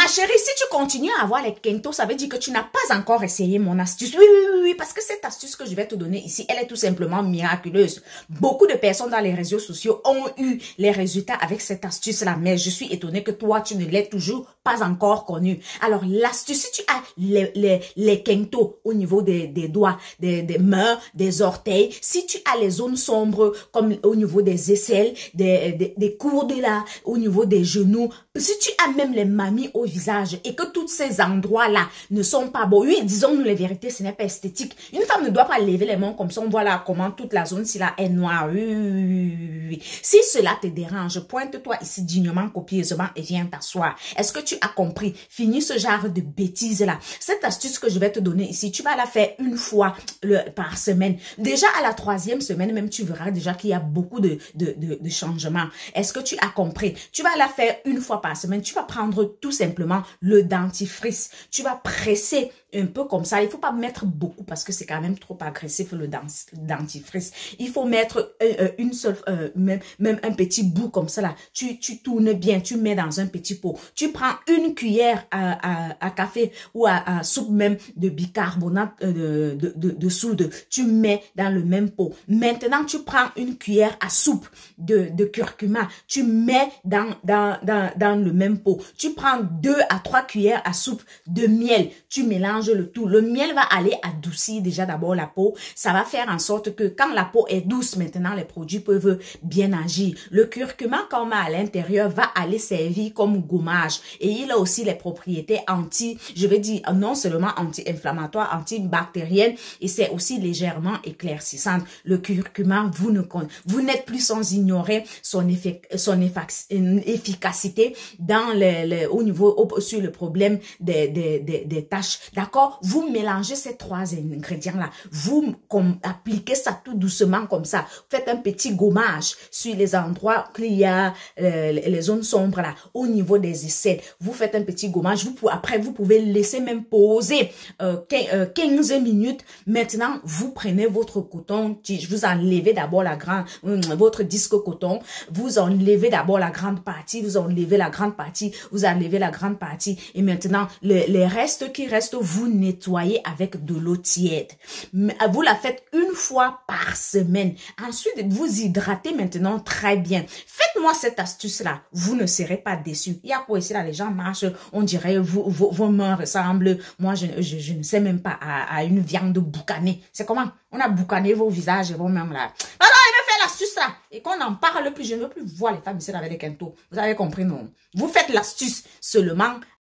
chérie, si tu continues à avoir les kentos, ça veut dire que tu n'as pas encore essayé mon astuce. Oui, oui, oui, oui, parce que cette astuce que je vais te donner ici, elle est tout simplement miraculeuse. Beaucoup de personnes dans les réseaux sociaux ont eu les résultats avec cette astuce-là, mais je suis étonnée que toi, tu ne l'aies toujours pas encore connue. Alors, l'astuce, si tu as les kentos au niveau des doigts, des mains, des orteils, si tu as les zones sombres comme au niveau des aisselles, des courdes là, au niveau des genoux, si tu as même les mamies au visage et que tous ces endroits-là ne sont pas beaux, oui, disons-nous les vérités, ce n'est pas esthétique. Une femme ne doit pas lever les mains comme ça, on voit là comment toute la zone-ci là est noire. Oui, oui, oui, oui, oui. Si cela te dérange, pointe-toi ici dignement, copieusement et viens t'asseoir. Est-ce que tu as compris? Finis ce genre de bêtises-là. Cette astuce que je vais te donner ici, tu vas la faire une fois par semaine. Déjà à la 3e semaine, même tu verras déjà qu'il y a beaucoup de changements. Est-ce que tu as compris? Tu vas la faire une fois par semaine. Tu vas prendre tout simplement le dentifrice. Tu vas presser un peu comme ça. Il faut pas mettre beaucoup parce que c'est quand même trop agressif le dentifrice. Il faut mettre une seule, même un petit bout comme ça là. Tu tournes bien, tu mets dans un petit pot. Tu prends une cuillère à café ou à soupe même de bicarbonate de soude. Tu mets dans le même pot. Maintenant, tu prends une cuillère à soupe de curcuma. Tu mets dans le même pot. Tu prends 2 à 3 cuillères à soupe de miel. Tu mélanges le tout. Le miel va aller adoucir déjà d'abord la peau. Ça va faire en sorte que quand la peau est douce, maintenant les produits peuvent bien agir. Le curcuma qu'on met à l'intérieur va aller servir comme gommage. Et il a aussi les propriétés je vais dire non seulement anti-inflammatoires, antibactériennes, et c'est aussi légèrement éclaircissante. Le curcuma, vous n'êtes plus sans ignorer son efficacité dans au niveau sur le problème des taches. D'accord? Vous mélangez ces 3 ingrédients-là. Vous appliquez ça tout doucement comme ça. Faites un petit gommage sur les endroits qu'il y a les zones sombres là, au niveau des aisselles. Vous faites un petit gommage. Après, vous pouvez laisser même poser 15 minutes. Maintenant, vous prenez votre coton-tige. Vous enlevez d'abord votre disque coton. Vous enlevez d'abord la grande partie. Vous enlevez la grande partie. Vous enlevez la grande partie. Et maintenant, les restes qui restent, vous nettoyez avec de l'eau tiède. Vous la faites une fois par semaine. Ensuite, vous hydratez maintenant très bien. Faites-moi cette astuce-là. Vous ne serez pas déçus. Il y a quoi ici là, les gens marchent, on dirait vos mains ressemblent. Moi, je ne sais même pas à une viande boucanée. C'est comment? On a boucané vos visages et vos mains là. Alors, il va faire l'astuce là. Et qu'on n'en parle plus, je ne veux plus voir les femmes ici avec des kentos. Vous avez compris, non? Vous faites l'astuce seulement